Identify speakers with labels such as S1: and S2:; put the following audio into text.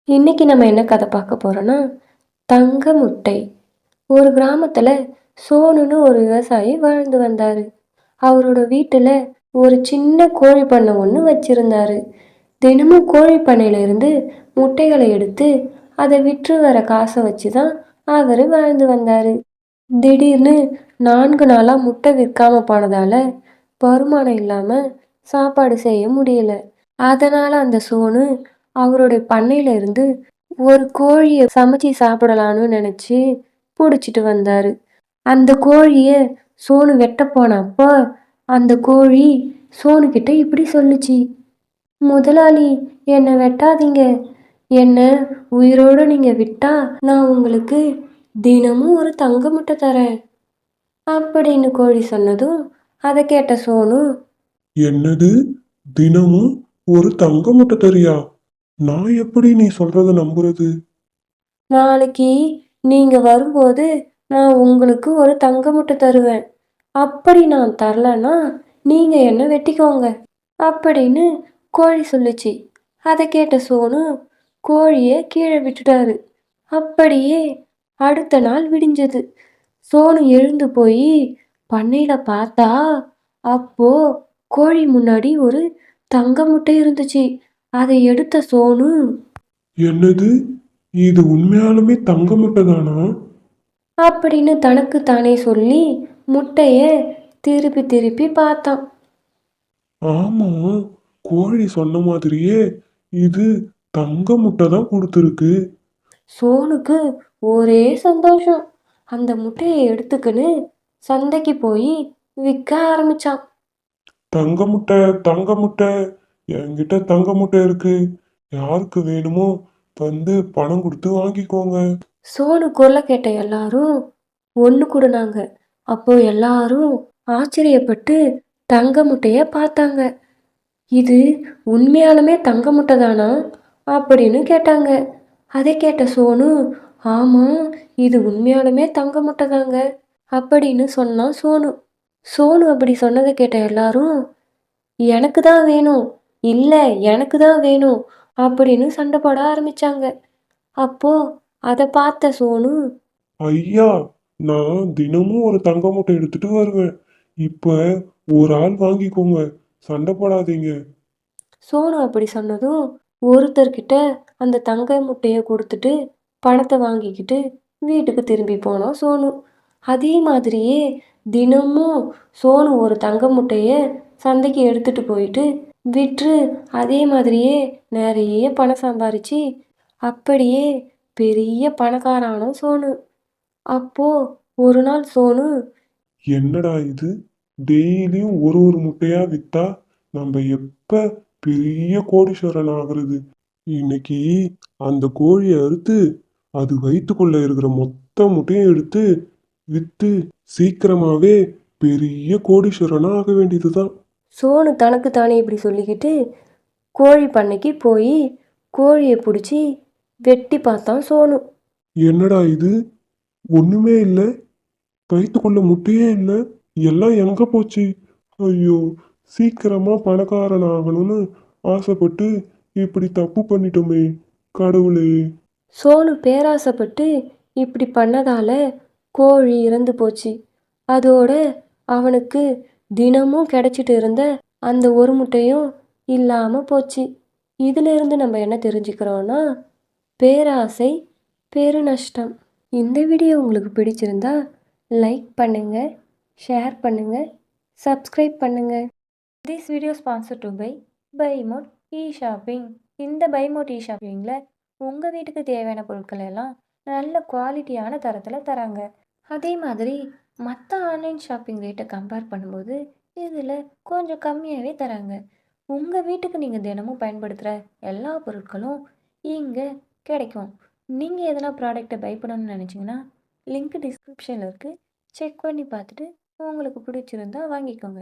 S1: இன்னைக்கு நம்ம என்ன கதை பார்க்க போறோம்னா, தங்க முட்டை. ஒரு கிராமத்துல சோனுன்னு ஒரு விவசாயி வாழ்ந்து வந்தாரு. அவரோட வீட்டுல ஒரு சின்ன கோழி பண்ணை ஒன்று வச்சிருந்தாரு. தினமும் கோழி பண்ணையில இருந்து முட்டைகளை எடுத்து அதை விற்று வர காசை வச்சு தான் அவர் வாழ்ந்து வந்தாரு. திடீர்னு 4 நாளா முட்டை விற்காம போனதால வருமானம் இல்லாம சாப்பாடு செய்ய முடியல. அதனால அந்த சோனு அவருடைய பண்ணையில இருந்து ஒரு கோழியை சமைச்சு சாப்பிடலான்னு நினைச்சு பிடிச்சிட்டு வந்தாரு. அந்த கோழிய சோனு வெட்ட போனப்போ அந்த கோழி சோனு கிட்ட இப்படி சொல்லுச்சு: முதலாளி, என்னை வெட்டாதீங்க. என்ன உயிரோட நீங்க விட்டா நான் உங்களுக்கு தினமும் ஒரு தங்க முட்டை தரேன் அப்படின்னு கோழி சொன்னதும் அதை கேட்ட சோனு,
S2: என்னது? தினமும் ஒரு தங்க முட்டை தரியா? நான் எப்படி நீ சொல்றத நம்புறது?
S1: நாளைக்கு நீங்க வரும்போது நான் உங்களுக்கு ஒரு தங்க முட்டை தருவேன். அப்படி நான் தரலன்னா நீங்க என்ன வெட்டிக்கோங்க அப்படின்னு கோழி சொல்லுச்சு. அதை கேட்ட சோனு கோழியை கீழே விட்டுட்டாரு. அப்படியே அடுத்த நாள் விடிஞ்சது. சோனு எழுந்து போய் பண்ணையில பார்த்தா அப்போ கோழி முன்னாடி ஒரு தங்க முட்டை இருந்துச்சு. அதை எடுத்த சோனு,
S2: என்னது? இது உண்மையாலுமே தங்க முட்டை தானா?
S1: அப்படின்னு தனக்கு தானே சொல்லி முட்டைய திருப்பி திருப்பி பார்த்தான்.
S2: ஆமா, கோழி சொன்ன மாதிரியே இது தங்க முட்டை தான் கொடுத்துருக்கு.
S1: சோனுக்கு ஒரே சந்தோஷம். அந்த முட்டையை எடுத்துக்கின்னு சந்தைக்கு போய் விற்க ஆரம்பிச்சான்.
S2: தங்க முட்டை, தங்க முட்டை, என்கிட்ட தங்க முட்டை இருக்கு. யாருக்கு வேணுமோ வந்து பணம் கொடுத்து வாங்கிக்கோங்க.
S1: சோனு குரலை கேட்ட எல்லாரும் ஒன்று கூடுனாங்க. அப்போ எல்லாரும் ஆச்சரியப்பட்டு தங்க முட்டைய பார்த்தாங்க. இது உண்மையாலுமே தங்க முட்டை தானா அப்படின்னு கேட்டாங்க. அதை கேட்ட சோனு, ஆமாம், இது உண்மையாலுமே தங்க முட்டை தாங்க அப்படின்னு சொன்னான் சோனு. சோனு அப்படி சொன்னதை கேட்ட எல்லாரும், எனக்கு தான் வேணும், இல்லை எனக்கு தான் வேணும் அப்படின்னு சண்டை போட ஆரம்பிச்சாங்க. அப்போ அதை பார்த்த சோனு,
S2: ஐயா, நான் தினமும் ஒரு தங்க மூட்டை எடுத்துட்டு வருவேன். இப்ப ஒரு ஆள் வாங்கிக்கோங்க, சண்டை போடாதீங்க.
S1: சோனு அப்படி சொன்னதும் ஒருத்தர்கிட்ட அந்த தங்க முட்டையை கொடுத்துட்டு பணத்தை வாங்கிக்கிட்டு வீட்டுக்கு திரும்பி போனான் சோனு. அதே மாதிரியே தினமும் சோனு ஒரு தங்க முட்டையை சந்தைக்கு எடுத்துட்டு போயிட்டு விற்று அதே மாதிரியே நிறைய பணம் சம்பாரிச்சு அப்படியே பெரிய பணக்காரானோ சோனு. அப்போ ஒரு நாள் சோனு,
S2: என்னடா இது? டெய்லியும் ஒரு ஒரு முட்டையா வித்தா நம்ம எப்ப பெரிய கோடீஸ்வரன் ஆகுறது? இன்னைக்கு அந்த கோழியை அறுத்து அது வயிற்றுக்குள்ள இருக்கிற மொத்த முட்டையும் எடுத்து வித்து சீக்கிரமாவே பெரிய கோடீஸ்வரனா ஆக வேண்டியதுதான்.
S1: சோனு தனக்கு தானே இப்படி சொல்லிக்கிட்டு கோழி பண்ணைக்கு போய் கோழியை பிடிச்சி வெட்டி பார்த்தான் சோனு.
S2: என்னடா இது? ஒண்ணுமே இல்லை, வயிற்றுக்குள்ள முட்டையே இல்லை, எல்லாம் எங்க போச்சு? ஐயோ, சீக்கிரமா பணக்காரன் ஆகணும்னு ஆசைப்பட்டு இப்படி தப்பு பண்ணிட்டோமே கடவுளே.
S1: சோனு பேராசைப்பட்டு இப்படி பண்ணதால கோழி இறந்து போச்சு. அதோட அவனுக்கு தினமும் கிடைச்சிட்டு இருந்த அந்த ஒரு முட்டையும் இல்லாமல் போச்சு. இதிலிருந்து நம்ம என்ன தெரிஞ்சுக்கிறோன்னா, பேராசை பெருநஷ்டம். இந்த வீடியோ உங்களுக்கு பிடிச்சிருந்தா லைக் பண்ணுங்க, ஷேர் பண்ணுங்க, சப்ஸ்கிரைப் பண்ணுங்க. திஸ் வீடியோ ஸ்பான்சர் டு பைமோட் இ-ஷாப்பிங். இந்த பைமோட் இ-ஷாப்பிங்கில் உங்கள் வீட்டுக்கு தேவையான பொருட்கள் எல்லாம் நல்ல குவாலிட்டியான தரத்தில் தராங்க. அதே மாதிரி மற்ற ஆன்லைன் ஷாப்பிங் ரேட்டை கம்பேர் பண்ணும்போது இதில் கொஞ்சம் கம்மியாகவே தராங்க. உங்கள் வீட்டுக்கு நீங்கள் தினமும் பயன்படுத்துகிற எல்லா பொருட்களும் இங்கே கிடைக்கும். நீங்கள் எதனா ப்ராடக்டை பை பண்ணணும்னு நினச்சிங்கன்னா லிங்க் டிஸ்கிரிப்ஷனில் இருக்குது. செக் பண்ணி பார்த்துட்டு உங்களுக்கு பிடிச்சிருந்தா வாங்கிக்கோங்க.